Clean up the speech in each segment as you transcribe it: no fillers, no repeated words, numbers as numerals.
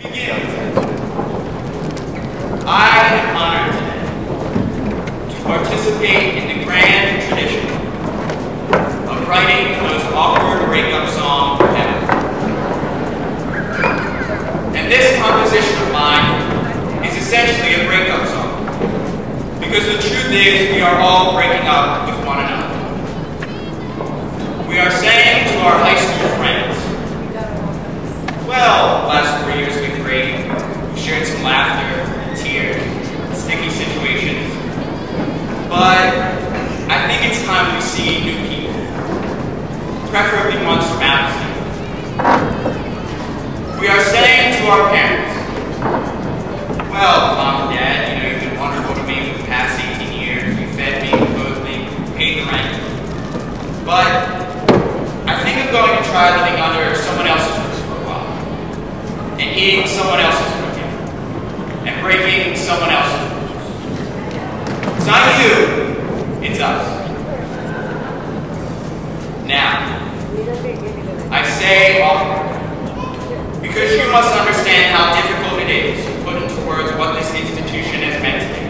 Begin. I am honored today to participate in the grand tradition of writing the most awkward breakup song ever. And this composition of mine is essentially a breakup song, because the truth is we are all breaking up with one another. We are saying to our high school friends, well, last 4 years we've been great. We shared some laughter, tears, sticky situations. But I think it's time we see new people, preferably ones from out of state. We are saying to our parents, well, Mom and Dad, you've been wonderful to me for the past 18 years. You fed me, clothed me, paid the rent. But I think I'm going to try living under someone else's roof for a while, and eating someone else's cooking, and breaking someone else's rules. It's not you, it's us. Now, I say awkward, because you must understand how difficult it is to put into words what this institution has meant to me,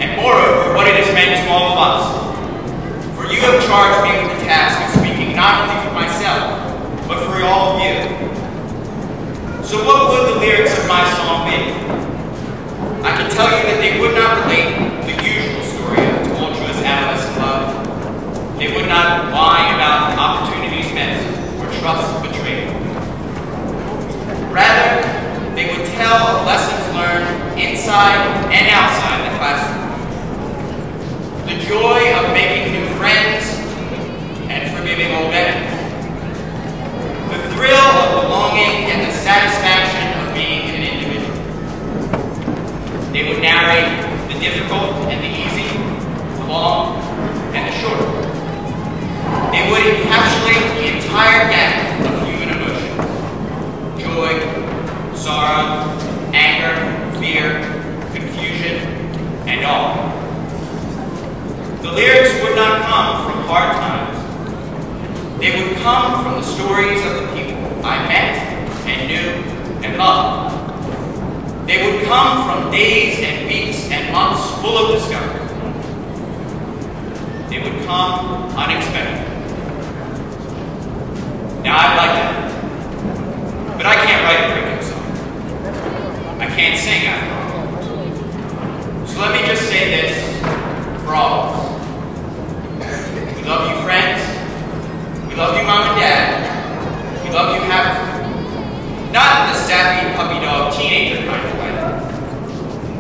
and moreover, what it has meant to all of us. For you have charged me with the task of speaking not only for myself, but for all of you. So what would the lyrics of my song be? I can tell you that they would not relate the usual story of tumultuous adolescent love. They would not whine about opportunities missed or trust betrayed. Rather, they would tell of lessons learned inside and outside the classroom. The joy of making new friends and forgiving old enemies. The thrill of belonging and the satisfaction of being an individual. They would narrate the difficult and the easy, the long and the short. They would encapsulate the entire gamut of human emotions. Joy, sorrow, anger, fear, confusion, and all. The lyrics would not come from hard times. They would come from the stories of the people I met and knew and loved. They would come from days and weeks and months full of discovery. They would come unexpectedly. Now, I'd like that, but I can't write a breakup song. I can't sing after all. So let me just say this for all of us. We love you, friends. We love you, Mom and Dad. We love you, Happy. Not in the sappy puppy dog teenager kind of way,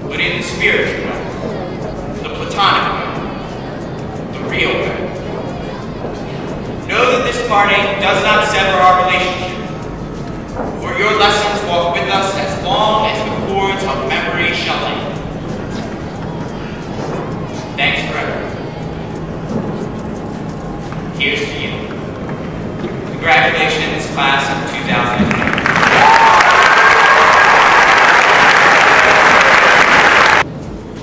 but in the spiritual way, the platonic way, the real way. Know that this parting does not sever our relationship, for your lessons walk with us as long as the cords of memory shall linger. Thanks forever. Here's to you. Congratulations, class of 2010.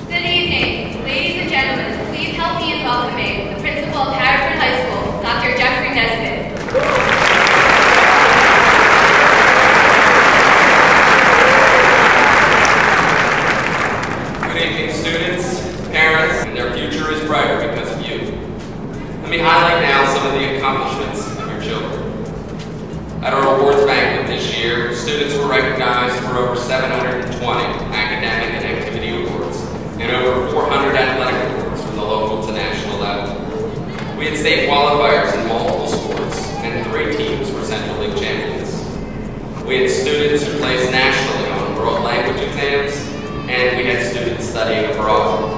Good evening, ladies and gentlemen. Please help me in welcoming the principal of Harrison High School, Dr. Nesbitt. Good evening, students, parents, and their future is brighter because of you. Let me highlight now some of the accomplishments of your children. At our awards banquet this year, students were recognized for over 720 academic and activity awards and over 400 athletic awards from the local to national level. We had state qualifiers in multiple sports, and 3 teams were Central League champions. We had students who placed nationally on world language exams, and we had students studying abroad.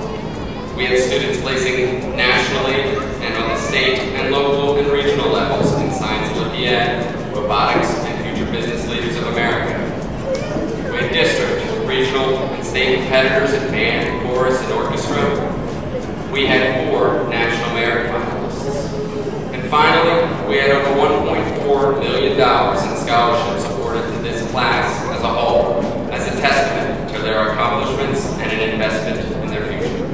We had students placing nationally and on the state and local and regional levels in Science Olympiad, Robotics, and Future Business Leaders of America. We had district, regional, and state competitors in band, chorus, and orchestra. We had 4 national merit finalists. And finally, we had over $1.4 million in scholarships awarded to this class as a whole, as a testament to their accomplishments and an investment in their future.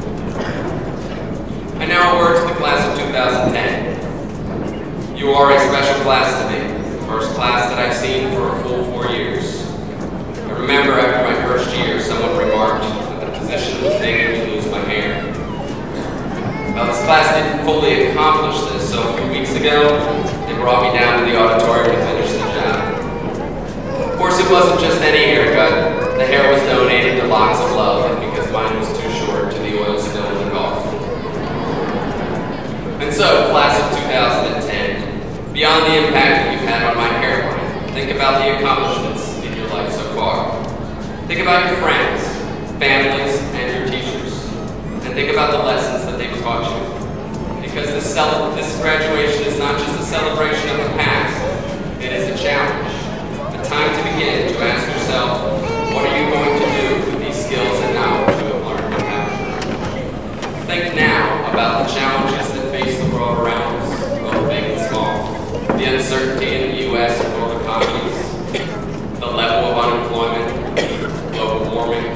And now a word to the class of 2010. You are a special class to me, the first class that I've seen for a full 4 years. I remember after my first year, someone remarked that the position was making me lose my hair. Well, this class didn't fully accomplish this, so a few weeks ago, they brought me down to the auditorium to finish the job. Of course, it wasn't just any haircut. The hair was donated to Locks of Love, and because mine was too short, to the oil spill in the Gulf. And so, class of 2010, beyond the impact that you've had on my hairline, think about the accomplishments in your life so far. Think about your friends, families, and your teachers. And think about the lessons that they've taught you. Because this graduation is not just a celebration of the past, it is a challenge. A time to begin to ask yourself, what are you going to do with these skills and knowledge you have learned and have? Think now about the challenges that face the world around us, both big and small. The uncertainty in the U.S. and world economies, the level of unemployment, global warming.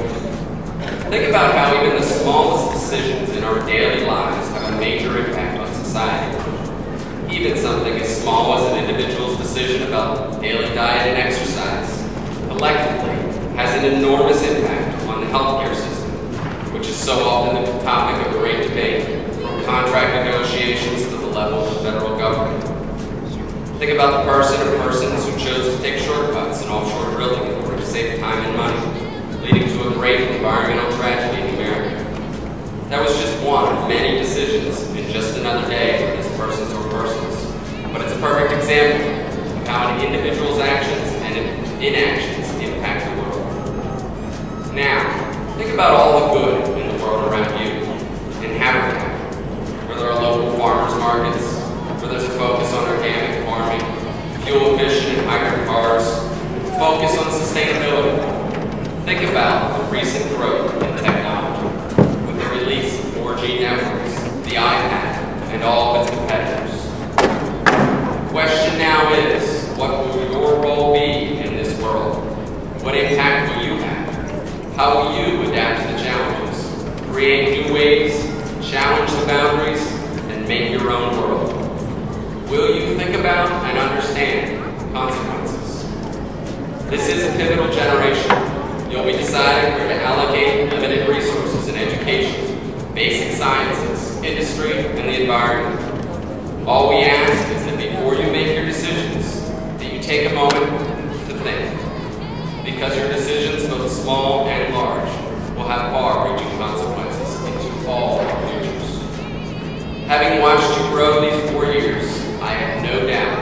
Think about how even the smallest decisions in our daily lives have a major impact on society. Even something as small as an individual's decision about daily diet and exercise, collectively, has an enormous impact on the healthcare system, which is so often the topic of great debate, from contract negotiations to the level of the federal government. Think about the person or persons who chose to take shortcuts in offshore drilling in order to save time and money, leading to a great environmental tragedy in America. That was just one of many decisions in just another day for these persons or persons. But it's a perfect example of how an individual's actions and inactions impact the world. Now, think about all the good in the world around you and habitat, where there are local farmers markets, where there's a focus on organic farming, fuel efficient and hybrid cars, focus on sustainability. Think about the recent growth in technology, with the release of 4G networks, the iPad, and all of its competitors. The question now is, what will your role be in this world? What impact will you have? How will you adapt to the challenges? Create new ways, challenge the boundaries, and make your own world. Will you think about and understand consequences? This is a pivotal generation. You'll be deciding where to allocate limited resources in education, basic sciences, industry, and the environment. All we ask is that before you make your decisions, that you take a moment to think. Because your decisions, both small and large, will have far-reaching consequences into all our futures. Having watched you grow these 4 years, I have no doubt